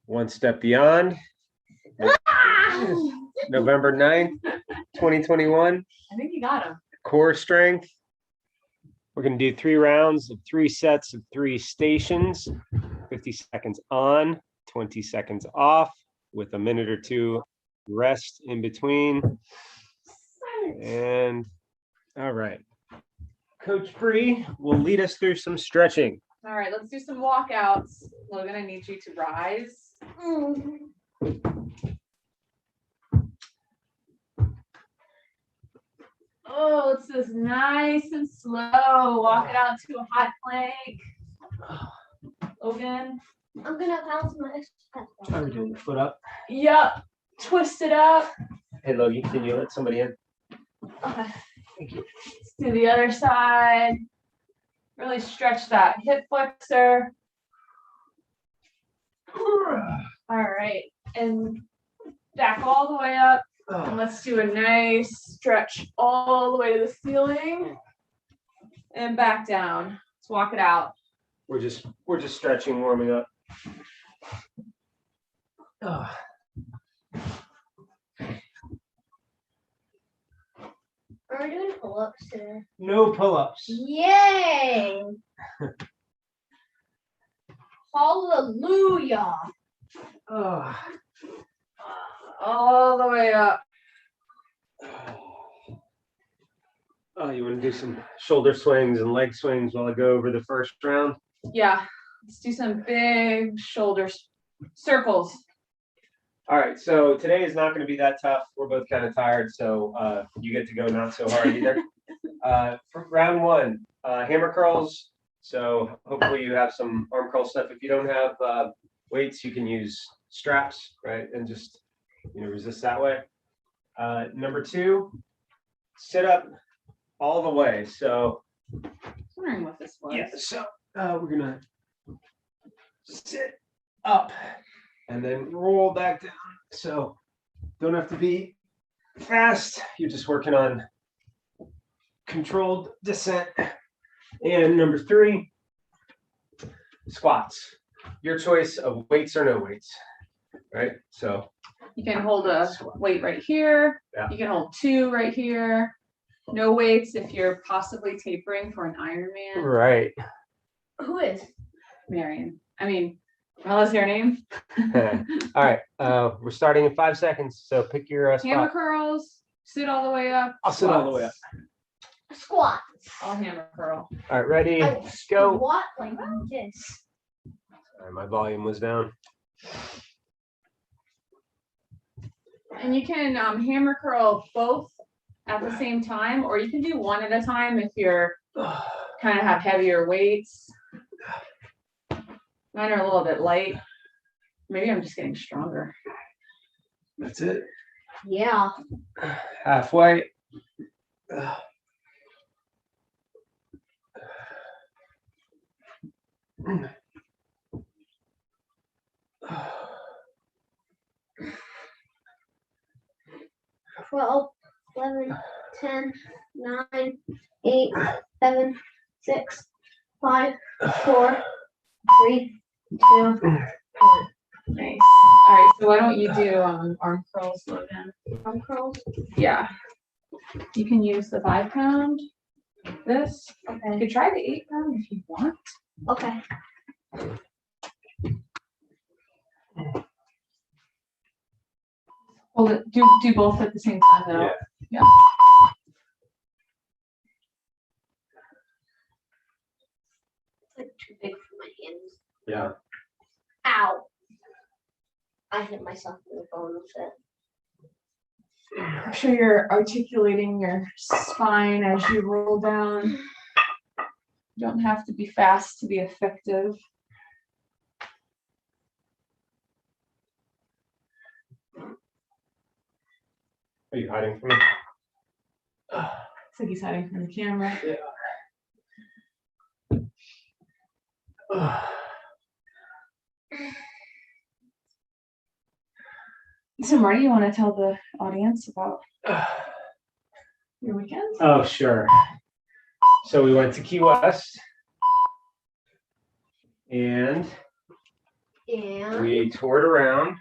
One Step Beyond, November 9th, 2021. I think you got him. Core strength. We're going to do 3 rounds of 3 sets of 3 stations, 50 seconds on, 20 seconds off, with a minute or 2 rest in between. And all right, Coach Bree will lead us through some stretching. All right, let's do some walkouts. Logan, I need you to rise. Oh, let's do this nice and slow. Walk it out to a high plank. Logan. I'm gonna bounce my step. Are we doing the foot up? Yep. Twist it up. Hey, Logie, can you let somebody in? Okay. Thank you. Let's do the other side. Really stretch that hip flexor. All right. And back all the way up. And let's do a nice stretch all the way to the ceiling. And back down. Let's walk it out. We're just stretching, warming up. Are we doing pull-ups today? No pull-ups. Yay! Hallelujah! All the way up. Oh, you want to do some shoulder swings and leg swings while I go over the first round? Yeah. Let's do some big shoulders. Circles. All right, so today is not going to be that tough. We're both kind of tired, so you get to go not so hard either. For round 1, hammer curls. So hopefully you have some arm curl stuff. If you don't have weights, you can use straps, right? And just, resist that way. Number 2, sit up all the way. So I was wondering what this was. yeah, so we're gonna sit up and then roll back down. So don't have to be fast. You're just working on controlled descent. And number 3, squats. Your choice of weights or no weights, right? So You can hold a weight right here. Yeah. You can hold 2 right here. No weights if you're possibly tapering for an Ironman. right. Who is? Marion. I mean, what was your name? All right, we're starting in 5 seconds. So pick your Hammer spot. curls. Sit all the way up. I'll sit all the way up. Squat. I'll hammer curl. All right, ready? I Go. squat like this. All right, my volume was down. And you can hammer curl both at the same time, or you can do one at a time if you're kind of have heavier weights. Mine are a little bit light. Maybe I'm just getting stronger. That's it. Yeah. Halfway. Twelve, 11, 10, 9, 8, 7, 6, 5, 4, 3, 2, 1. Nice. All right, so why don't you do arm curls, Logan? Arm curls. Yeah. You can use the 5-pound. This. You Okay. could try the 8-pound if you want. Okay. Hold it. Do both at the same time though. Yeah. Yeah. It's like too big for my hands. Yeah. Ow. I hit myself in the bone with it. I'm sure you're articulating your spine as you roll down. You don't have to be fast to be effective. Are you hiding from me? It's like he's hiding from the camera. So Marty, you want to tell the audience about your weekend? Oh, sure. So we went to Key West and Yeah. We toured around.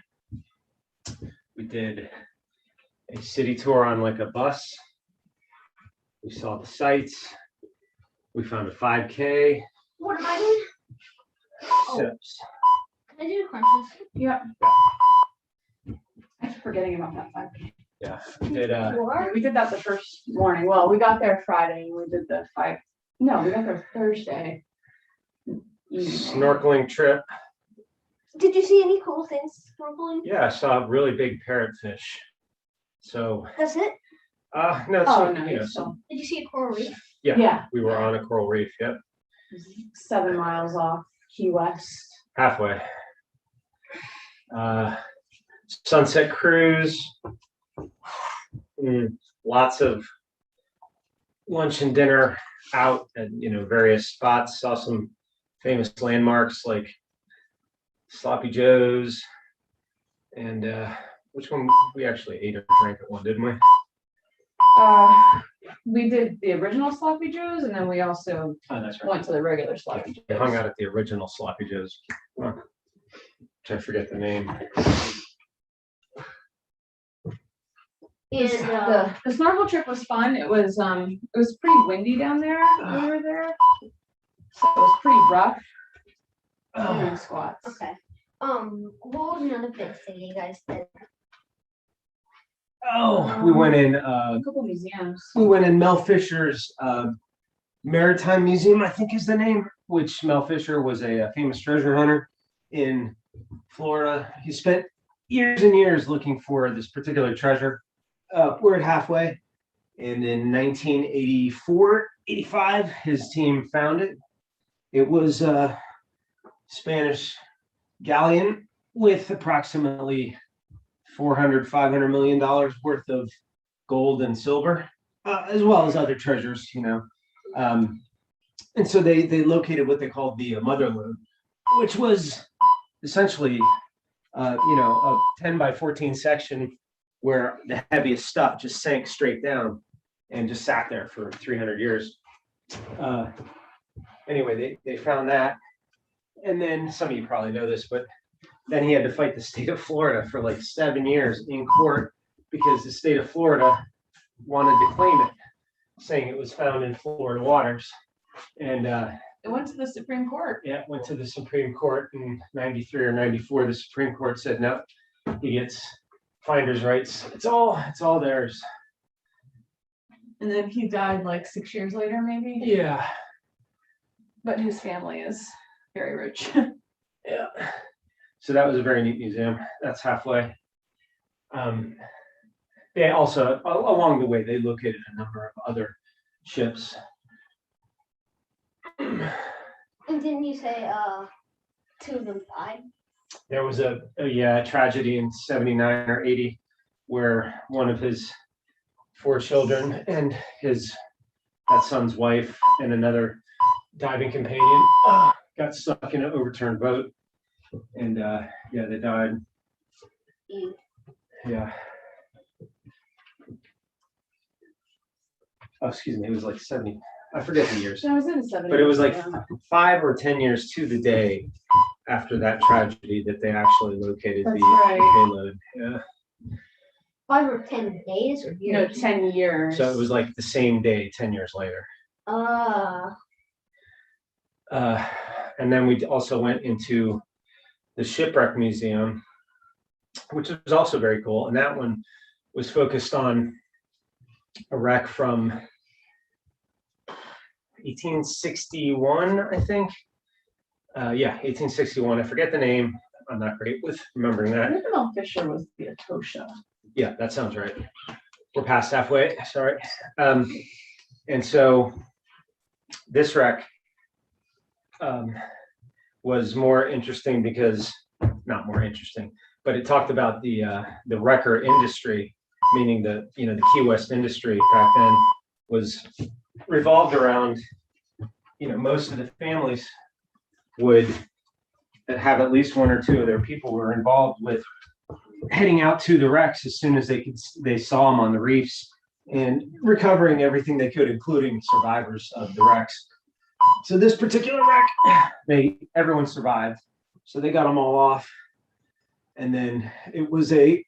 We did a city tour on like a bus. We saw the sights. We found a 5K. What am I doing? Sips. Can I do the crunches? Yep. I'm forgetting about that 5K. Yeah. We did Four? We did that the first morning. Well, we got there Friday and we did the 5. No, we got there Thursday. evening. snorkeling trip. Did you see any cool things snorkeling? Yeah, I saw a really big parrotfish. So That's it? no, Oh, so, no, you know, so, Did you see a coral reef? yeah, we were on a coral reef. Yep. 7 miles off Key West. Halfway. Sunset cruise. Lots of lunch and dinner out at various spots. Saw some famous landmarks like Sloppy Joe's, and which one we actually ate or drank at one, didn't we? We did the original Sloppy Joe's, and then we also Oh, that's right. went to the regular Sloppy We Joe's. hung out at the original Sloppy Joe's. Huh. Which I forget the name. And The snorkel trip was fun. It was pretty windy down there when we were there. So it was pretty rough. Doing squats. okay. What was another big thing you guys did? Oh, we went in. A couple museums. We went in Mel Fisher's Maritime Museum, I think is the name. Which Mel Fisher was a famous treasure hunter in Florida. He spent years and years looking for this particular treasure. We're at halfway, and in 1984, 85, his team found it. It was a Spanish galleon with approximately $400-500 million worth of gold and silver, as well as other treasures, and so they located what they called the mother lode, which was essentially, a 10 by 14 section where the heaviest stuff just sank straight down and just sat there for 300 years. Anyway, they found that. And then some of you probably know this, but then he had to fight the state of Florida for like 7 years in court because the state of Florida wanted to claim it, saying it was found in Florida waters. And It went to the Supreme Court. yeah, went to the Supreme Court in 93 or 94. The Supreme Court said, no, he gets finder's rights. It's all theirs. And then he died like 6 years later, maybe. Yeah. But his family is very rich. Yeah. So that was a very neat museum. That's halfway. They also, along the way, they located a number of other ships. And didn't you say 2 of them died? There was a tragedy in 79 or 80 where one of his 4 children and that son's wife and another diving companion got stuck in an overturned boat, and they died. Ew. Yeah. Oh, excuse me. It was like 70. I forget the years, So I was in the 70s. but it was like yeah. 5 or 10 years to the day after that tragedy that they actually located That's the right. payload. Yeah. 5 or 10 days or No, years? 10 years. So it was like the same day, 10 years later. And then we also went into the Shipwreck Museum, which was also very cool. And that one was focused on a wreck from 1861, I think. 1861. I forget the name. I'm not great with remembering I that. think Mel Fisher was the Atosha. Yeah, that sounds right. We're past halfway. Sorry. And so this wreck was more interesting because, not more interesting, but it talked about the wrecker industry, meaning the Key West industry back then was revolved around, most of the families would have at least 1 or 2 of their people who were involved with heading out to the wrecks as soon as they saw them on the reefs and recovering everything they could, including survivors of the wrecks. So this particular wreck, everyone survived. So they got them all off. And then it was a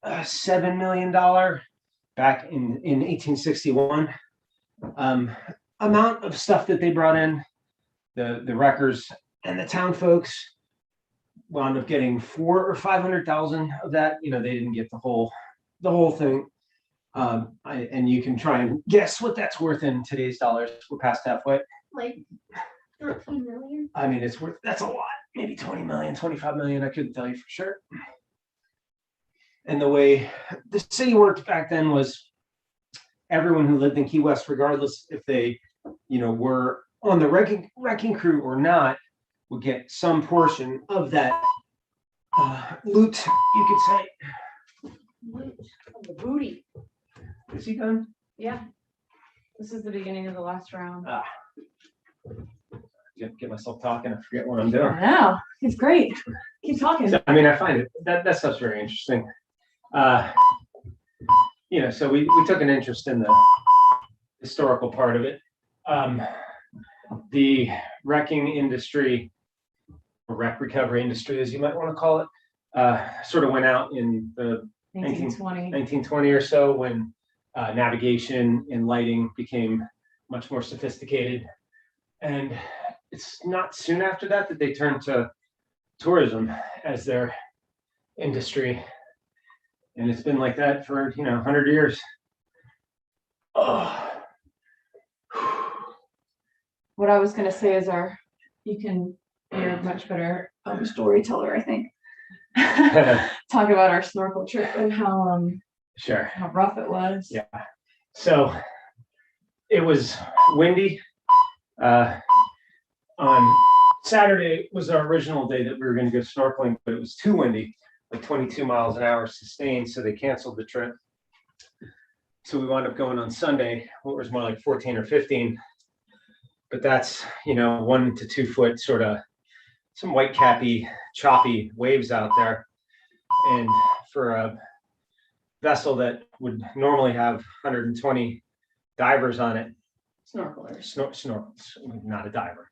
$7 million back in 1861 amount of stuff that they brought in. The wreckers and the town folks wound up getting 400,000 or 500,000 of that. You know, they didn't get the whole thing. And you can try and guess what that's worth in today's dollars. We're past halfway. Like 13 million. I mean, that's a lot. Maybe 20 million, 25 million. I couldn't tell you for sure. And the way the city worked back then was everyone who lived in Key West, regardless if they, were on the wrecking crew or not, would get some portion of that loot, you could say. Loot of the booty. Is he done? Yeah. This is the beginning of the last round. Get myself talking. I forget what I'm doing. I know. It's great. Keep talking. So, I mean, I find that stuff's very interesting. So we took an interest in the historical part of it. The wrecking industry, or wreck recovery industry, as you might want to call it, sort of went out in the 1920 or so when navigation and lighting became much more sophisticated. And it's not soon after that they turned to tourism as their industry. And it's been like that for, 100 years. Oh. What I was going to say is you're much better of a storyteller, I think. Talk about our snorkel trip and how Sure. how rough it was. Yeah. So it was windy. On Saturday was our original day that we were going to go snorkeling, but it was too windy, like 22 miles an hour sustained, so they canceled the trip. So we wound up going on Sunday, what was more like 14 or 15. But that's, 1 to 2 foot sort of some white cappy, choppy waves out there. And for a vessel that would normally have 120 divers on it, Snorkelers. Snorkels, not a diver.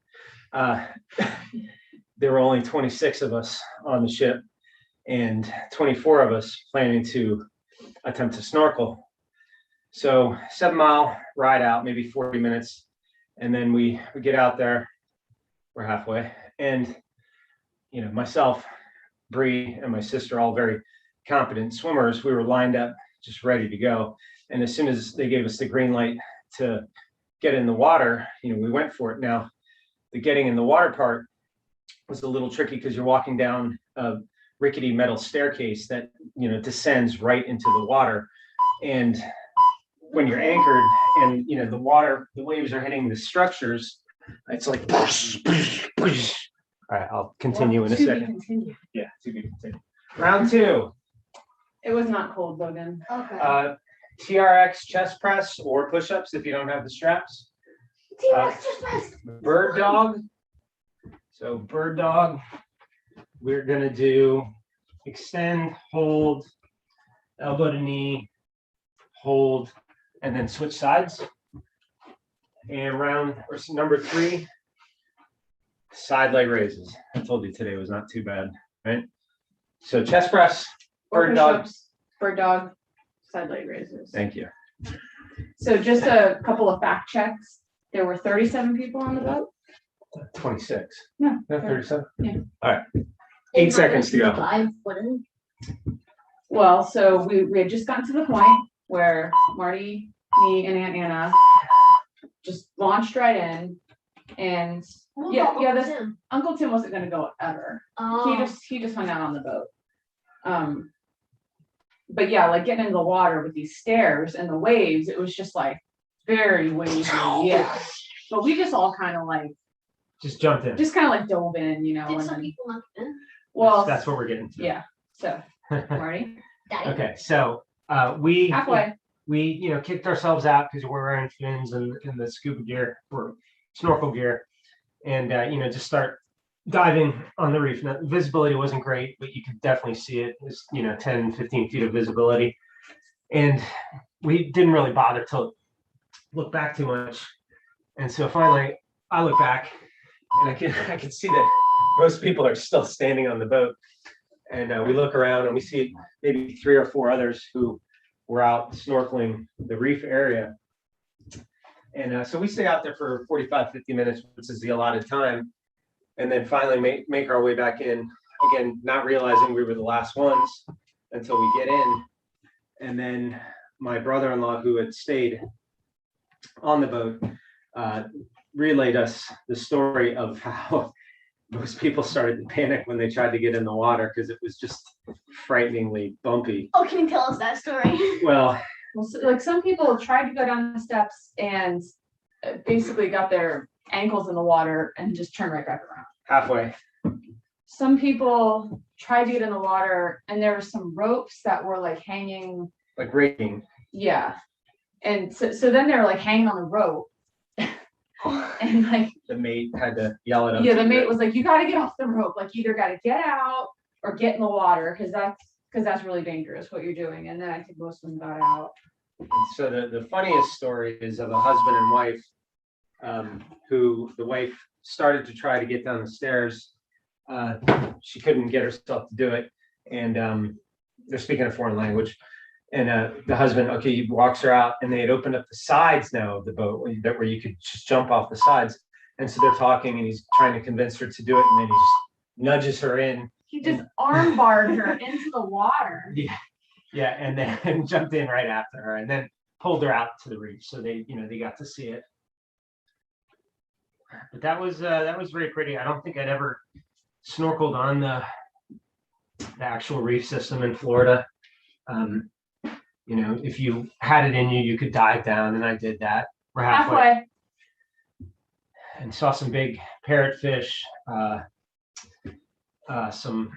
There were only 26 of us on the ship and 24 of us planning to attempt to snorkel. So 7-mile ride out, maybe 40 minutes. And then we get out there, we're halfway. And, myself, Bree, and my sister, all very competent swimmers, we were lined up, just ready to go. And as soon as they gave us the green light to get in the water, we went for it. Now, the getting in the water part was a little tricky because you're walking down a rickety metal staircase that, descends right into the water. And when you're anchored and, the waves are hitting the structures, it's like, all right, I'll continue in a second. Continue. Yeah, to be continued. Round 2. It was not cold, Logan. Okay. TRX chest press or push-ups if you don't have the straps. Trx Chest Press. Bird dog. So bird dog, we're gonna do extend, hold, elbow to knee, hold, and then switch sides. And number 3, side leg raises. I told you today was not too bad, right? So chest press, bird dog. Bird dog, side leg raises. Thank you. So just a couple of fact checks. There were 37 people on the boat. 26. No, 37. Yeah. All right. 8 seconds to go. 5-footed. Well, so we had just gotten to the point where Marty, me, and Aunt Anna just launched right in, and What Yeah, about yeah, Uncle this- Tim? Uncle Tim wasn't going to go ever. Oh. He just hung out on the boat. But yeah, like getting into the water with these stairs and the waves, it was just like very wavy. Yeah. But we just all kind of like Just jumped in. dove in, Did and some then, people not in? well, That's what we're getting to. yeah. So Marty, Okay, so we halfway. kicked ourselves out because we're wearing fins and the scuba gear or snorkel gear, and just start diving on the reef. Now, visibility wasn't great, but you could definitely see it. It was 10, 15 feet of visibility, and we didn't really bother to look back too much. And so finally, I look back, and I could see that most people are still standing on the boat. And we look around and we see maybe 3 or 4 others who were out snorkeling the reef area. And so we stay out there for 45, 50 minutes, which is the allotted time. And then finally make our way back in, again, not realizing we were the last ones until we get in. And then my brother-in-law, who had stayed on the boat, relayed us the story of how most people started to panic when they tried to get in the water because it was just frighteningly bumpy. Oh, can you tell us that story? Well, So, like some people tried to go down the steps and basically got their ankles in the water and just turned right back around. halfway. Some people tried to get in the water and there were some ropes that were like hanging. Like raking. Yeah. And so then they were like hanging on the rope. And like The mate had to yell at us. yeah, the mate was like, you gotta get off the rope. Like either gotta get out or get in the water because that's really dangerous what you're doing. And then I think most of them got out. So the funniest story is of a husband and wife who the wife started to try to get down the stairs. She couldn't get herself to do it. And they're speaking a foreign language. And the husband, okay, he walks her out and they had opened up the sides now of the boat where you could just jump off the sides. And so they're talking and he's trying to convince her to do it. And then he just nudges her in. He just arm barred her into the water. Yeah, and then jumped in right after her and then pulled her out to the reef. So they got to see it. But that was very pretty. I don't think I'd ever snorkeled on the actual reef system in Florida. If you had it in you, you could dive down, and I did that. We're halfway. And saw some big parrotfish, some,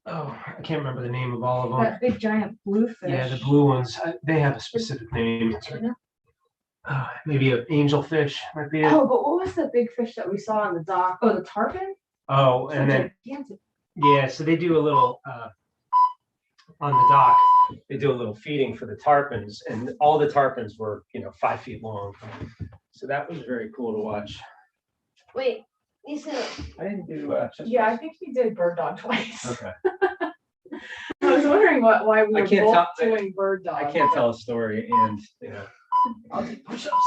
I can't remember the name of all of them. That big giant bluefish. Yeah, the blue ones, they have a specific name. Maybe an angelfish might be it. Oh, but what was the big fish that we saw on the dock? Oh, the tarpon? Oh, and then, Gigantic. yeah, so they do a little, on the dock, they do a little feeding for the tarpons, and all the tarpons were, 5 feet long. So that was very cool to watch. Wait, you said I didn't do. Yeah, I think he did bird dog twice. Okay. I was wondering why we I were can't both tell- doing bird dog. I can't tell a story, and I'll do push-ups.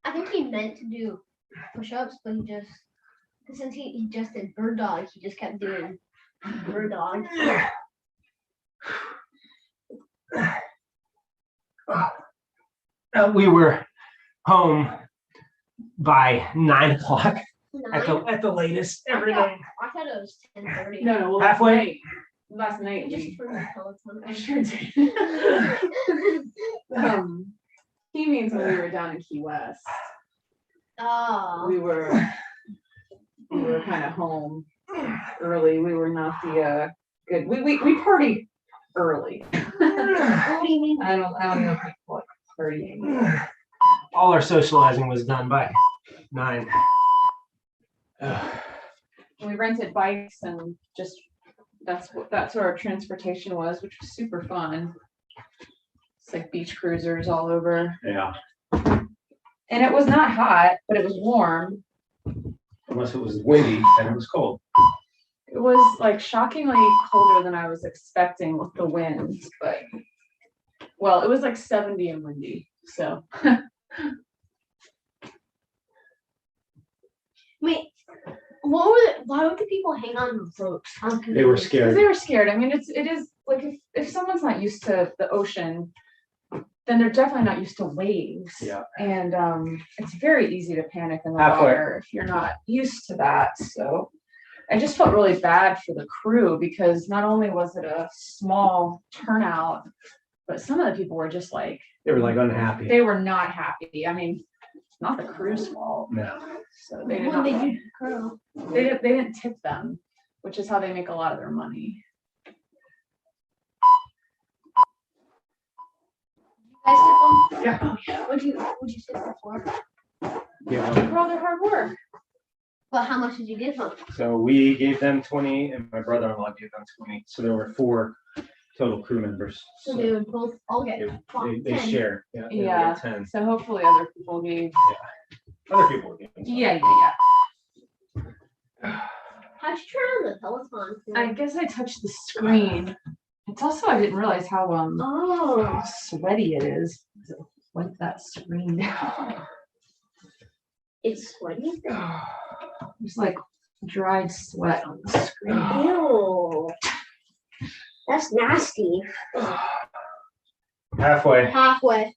I think he meant to do push-ups, but since he just did bird dog, he just kept doing bird dog. We were home by 9 o'clock at the latest every night. I thought it was 10:30. No, well, Halfway. Last night. Just we- for the Peloton. I sure did. He means when we were down in Key West, Oh. we were kind of home early. We were not the good. We partied early. What do you mean? I don't know if people like partying. All our socializing was done by 9. We rented bikes and just that's what our transportation was, which was super fun. It's like beach cruisers all over. Yeah. And it was not hot, but it was warm. Unless it was windy and it was cold. It was like shockingly colder than I was expecting with the winds, but well, it was like 70 and windy. So Wait, why would the people hang on the ropes? They were because scared. they were scared. I mean, it is like if someone's not used to the ocean, then they're definitely not used to waves. Yeah. And it's very easy to panic in the Halfway. water if you're not used to that. So I just felt really bad for the crew because not only was it a small turnout, but some of the people were just like They were like unhappy. they were not happy. I mean, it's not the crew's fault. No. So they did What not. did you grow? They didn't tip them, which is how they make a lot of their money. Guys tip them? Yeah. What'd you tip them for? Yeah. For all their hard work. But how much did you give them? So we gave them 20 and my brother-in-law gave them 20. So there were 4 total crew members. So So they would both all get they 10. share. Yeah. They Yeah. get 10. So hopefully other people gave Other people were doing stuff. Yeah. How'd you turn on the Peloton? I guess I touched the screen. It's also, I didn't realize how Oh. sweaty it is. Wipe that screen down. It's sweaty. There's like dried sweat on the screen. Ew. That's nasty. Halfway. Halfway.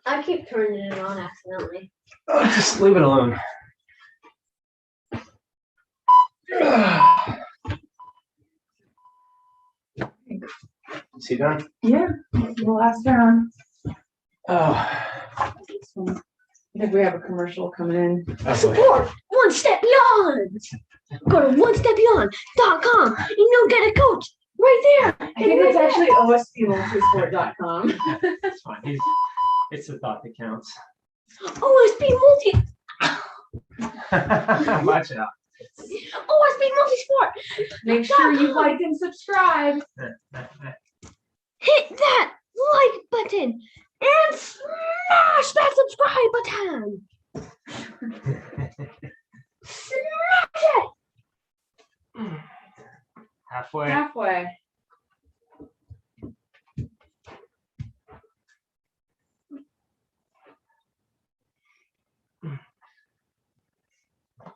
I keep turning it on accidentally. Oh, just leave it alone. Is he done? Yeah, the last round. Oh, I think we have a commercial coming in. Support One Step Beyond. Go to onestepbeyond.com and you'll get a coach right there. I think it's actually OSB that's fine. It's the thought that counts. OSB multi Watch out. OSB multi-sport. Make sure you like and subscribe. Hit that like button and smash that subscribe button. Smash it. Halfway. Halfway.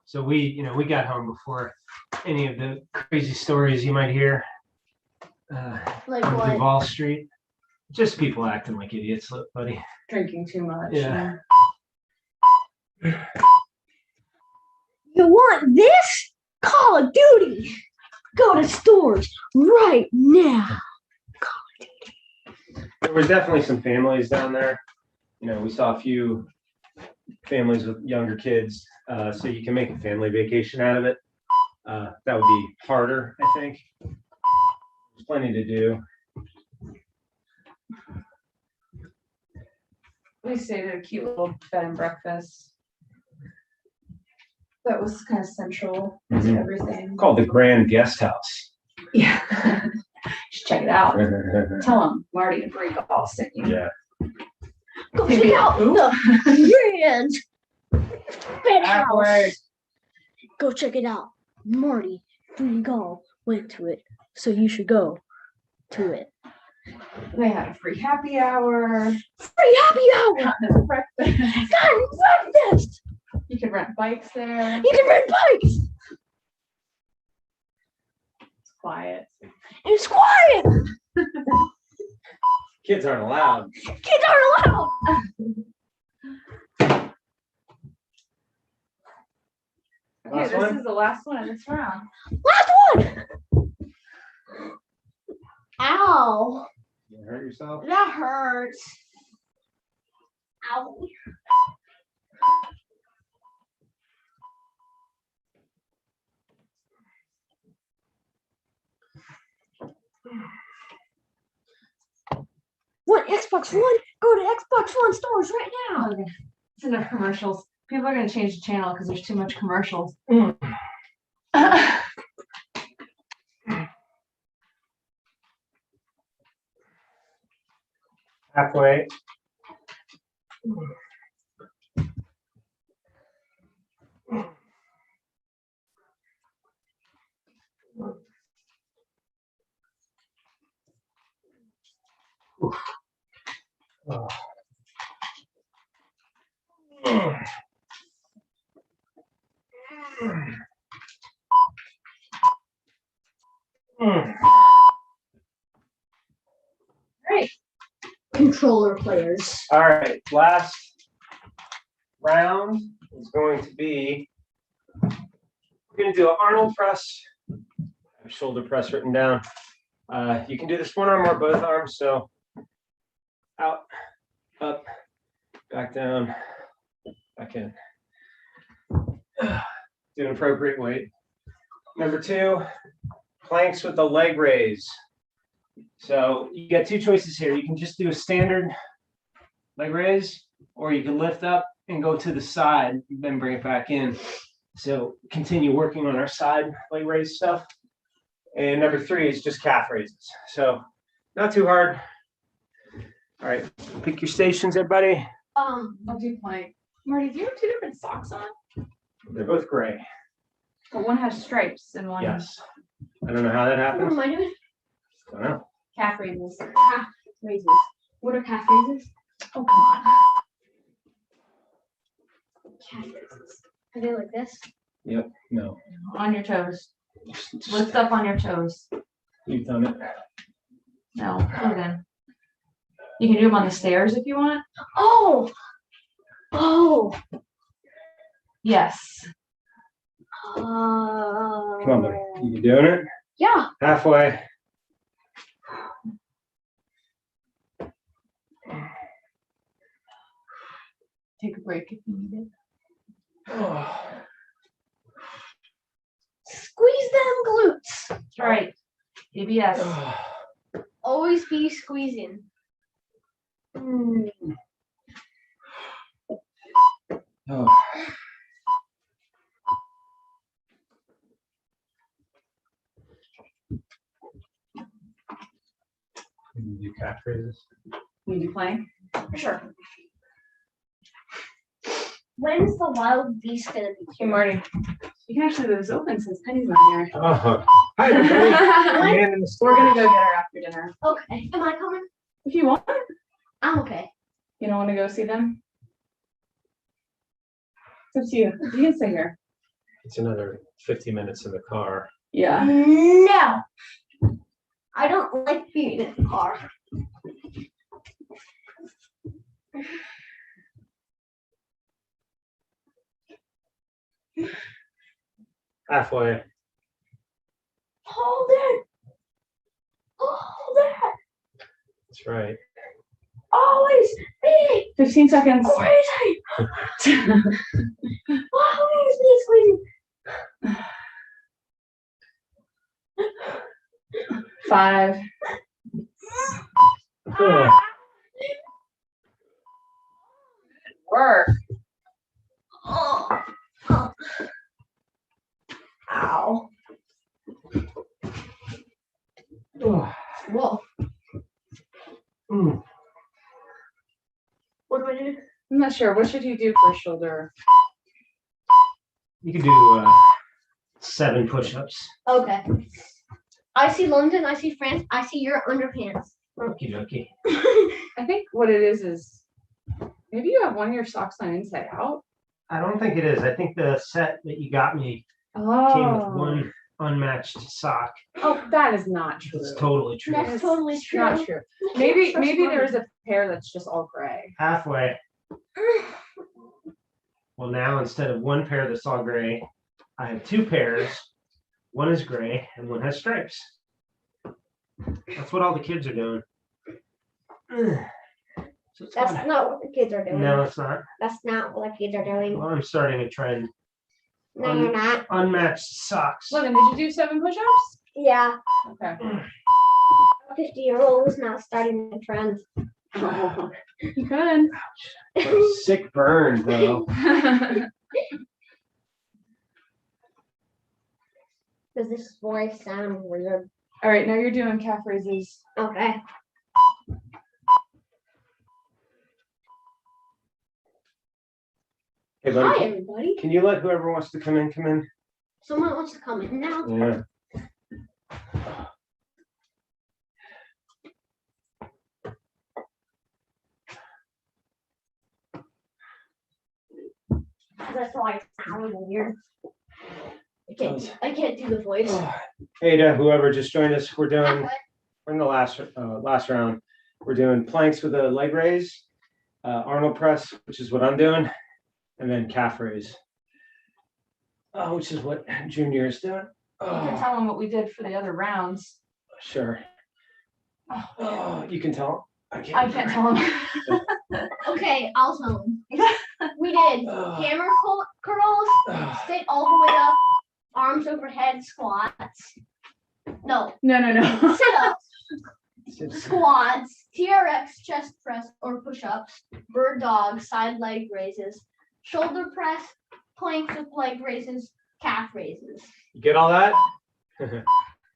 So we got home before any of the crazy stories you might hear Like on what? Duval Street. Just people acting like idiots, buddy. Drinking too much. Yeah. You want this? Call of Duty. Go to stores right now. There were definitely some families down there. We saw a few families with younger kids, so you can make a family vacation out of it. That would be harder, I think. There's plenty to do. We stayed at a cute little bed and breakfast. That was kind of central to Mhm. everything. Called the Grand Guest House. Yeah. Just check it out. Tell them Marty and Bree all sent you. Yeah. Go check out the Grand Bed Halfway. House. Go check it out. Marty Freegall went to it, so you should go to it. They had a free happy hour. Free happy hour. Got them breakfast. Got breakfast. You can rent bikes there. You can rent bikes. It's quiet. It's quiet. Kids aren't allowed. Kids aren't allowed. Okay, Last this one? is the last one of this round. Last one. Ow. You hurt yourself? That hurts. Ow. Want Xbox One? Go to Xbox One stores right now. Okay. It's enough commercials. People are going to change the channel because there's too much commercials. Halfway. Oh. Great. Controller players. All right, last round is going to be, we're going to do an Arnold press. I have shoulder press written down. You can do this one arm or both arms. So out, up, back down, back in. Do an appropriate weight. Number 2, planks with the leg raise. So you got 2 choices here. You can just do a standard leg raise, or you can lift up and go to the side, then bring it back in. So continue working on our side leg raise stuff. And number 3 is just calf raises. So not too hard. All right, pick your stations, everybody. I'll do plank. Marty, do you have 2 different socks on? They're both gray. But one has stripes and one Yes. I don't know how that What happens. am I doing? Don't know. calf raises. Calf raises. What are calf raises? Oh, come on. Calf raises. Are they like this? Yep. No. On your toes. Lift up on your toes. You've done it. No, put it in. You can do them on the stairs if you want. Oh! Oh! Yes. Come on, buddy. You doing it? Yeah. Halfway. Take a break if you need it. Oh. Squeeze them glutes. That's right. ABS. Always be squeezing. Oh. Can you do calf raises? You do plank? Sure. When's the wild beast gonna be Hey, here? Marty. You can actually leave this open since Penny's not here. Oh. Hi, everybody. I'm in the store. We're gonna go get her after dinner. Okay. Am I coming? If you want. I'm okay. You don't want to go see them? It's up to you. You can stay here. It's another 50 minutes in the car. Yeah. No. I don't like being in the car. Halfway. Hold it. Hold it. That's right. Always be 15 seconds. squeezing. Always be squeezing. 5. Oh. Work. Oh. Oh. Ow. Oh. Whoa. Mm. What do I do? I'm not sure. What should you do for shoulder? You can do 7 push-ups. Okay. I see London, I see France, I see your underpants. Okie dokie. I think what it is maybe you have one of your socks on inside out. I don't think it is. I think the set that you got me Oh. came with one unmatched sock. Oh, that is not true. It's totally true. That's totally It's not true. true. Maybe So maybe smart. there's a pair that's just all gray. Halfway. Well, now instead of one pair that's all gray, I have 2 pairs. One is gray and one has stripes. That's what all the kids are doing. So it's That's kinda- not what the kids are doing. No, it's not. That's not what the kids are doing. Well, I'm starting a trend. No, you're not. Unmatched socks. Logan, did you do 7 push-ups? Yeah. Okay. A 50-year-old is not starting a trend. You could. What a sick burn, though. Does this voice sound weird? All right, now you're doing calf raises. Okay. Hey, Hi, buddy. everybody. Can you let whoever wants to come in, come in? Someone wants to come in now. Yeah. That's why it sounds weird. I can't do the voice. Hey to whoever just joined us, we're in the last round. We're doing planks with a leg raise, Arnold press, which is what I'm doing, and then calf raise, which is what Junior is doing. You can tell them what we did for the other rounds. Sure. You can tell. I can't tell them. Okay, I'll tell them. We did hammer curls, sit all the way up, arms overhead squats. No, No. sit-ups, squats, TRX chest press or push-ups, bird dog, side leg raises, shoulder press, planks with leg raises, calf raises. You get all that?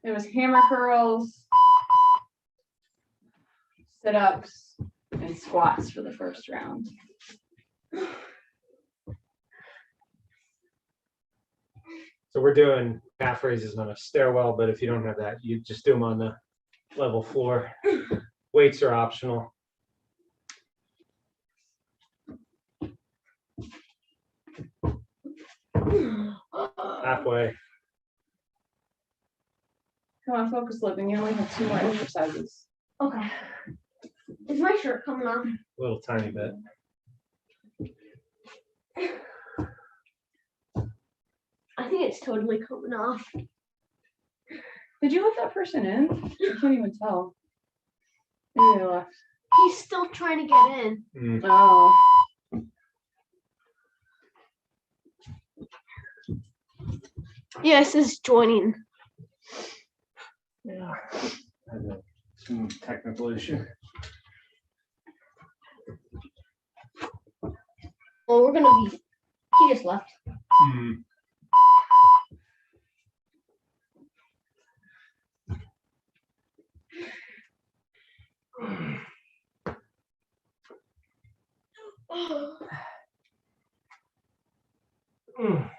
It was hammer curls, sit-ups, and squats for the first round. So we're doing calf raises on a stairwell, but if you don't have that, you just do them on the level floor. Weights are optional. Halfway. Come on, focus, Living. You only have 2 more exercises. Okay. Is my shirt coming off? A little tiny bit. I think it's totally coming off. Did you let that person in? I can't even tell. Maybe they left. He's still trying to get in. Mm. Oh. Yes, is joining. Yeah. Some technical issue. Well, we're gonna be. He just left. Mm. Mm.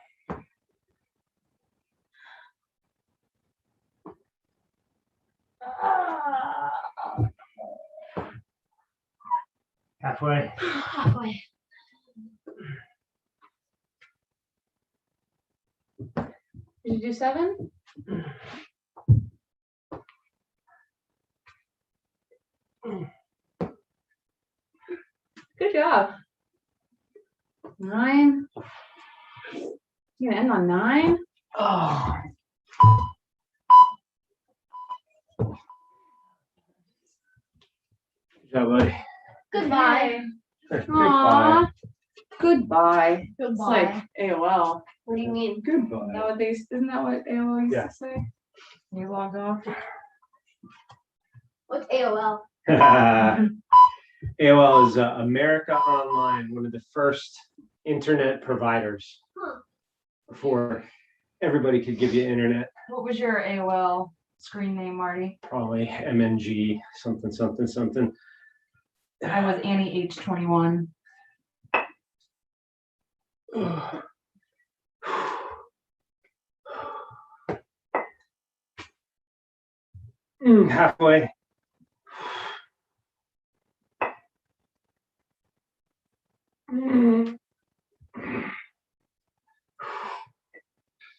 Halfway. Halfway. Did you do 7? Good job. 9. You gonna end on 9? Oh. Good job, buddy. Goodbye. Aww. Goodbye. It's Goodbye. like AOL. What do you mean? Goodbye. Isn't that what AOL used Yeah. to say? You log off. What's AOL? AOL is America Online, one of the first internet providers Huh. before everybody could give you internet. What was your AOL screen name, Marty? Probably MNG, something, something, something. I was Annie H21. Halfway.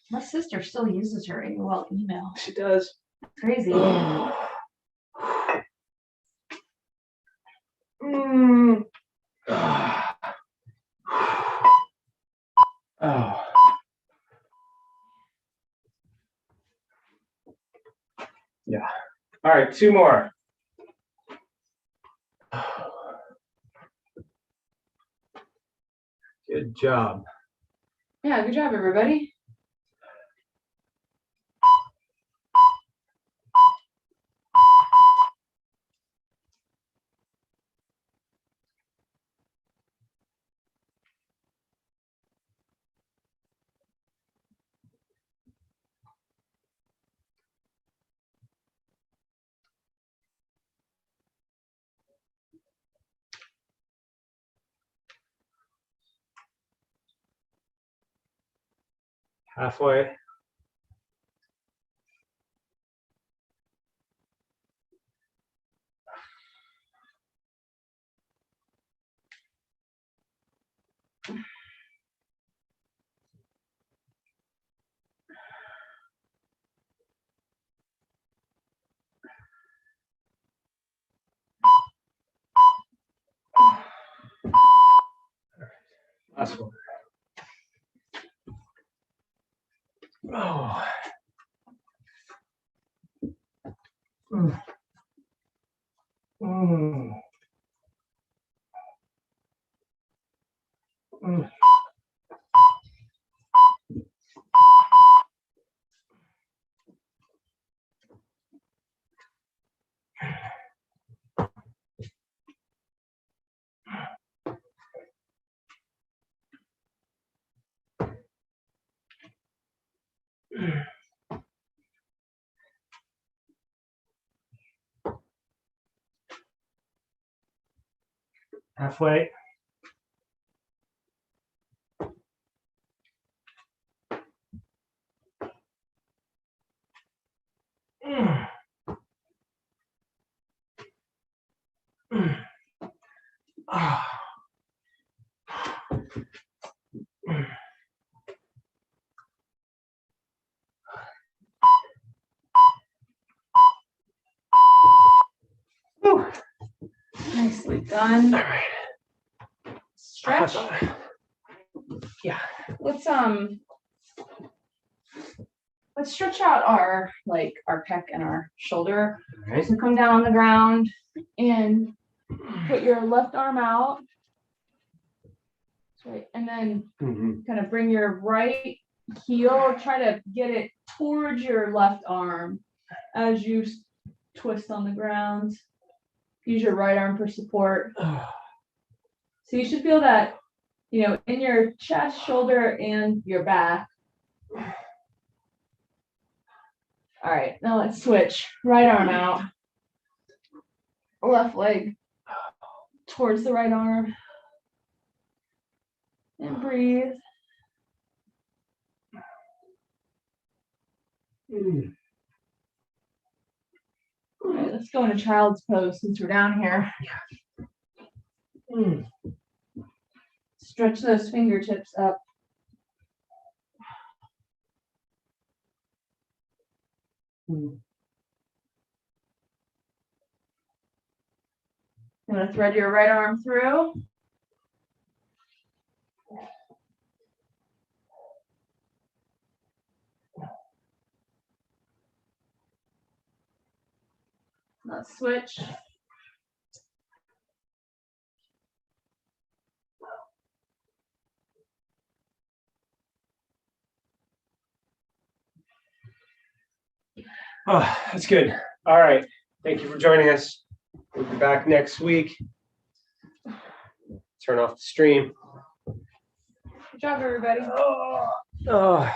My sister still uses her AOL email. She does. Crazy. Oh. Yeah. All right, 2 more. Good job. Yeah, good job, everybody. Halfway. Last one. Oh. Mm. Mm. Mm. Halfway. Whew. Nicely done. All right. Stretch. Yeah. Let's stretch out our pec and our shoulder. All right. So come down on the ground and put your left arm out. That's right. And then Mhm. kind of bring your right heel, try to get it towards your left arm as you twist on the ground. Use your right arm for support. So you should feel that, in your chest, shoulder, and your back. All right, now let's switch. Right arm out. Left leg towards the right arm. And breathe. All right, let's go into child's pose since we're down here. Stretch those fingertips up. I'm going to thread your right arm through. Let's switch. Oh, that's good. All right. Thank you for joining us. We'll be back next week. Turn off the stream. Good job, everybody. Oh.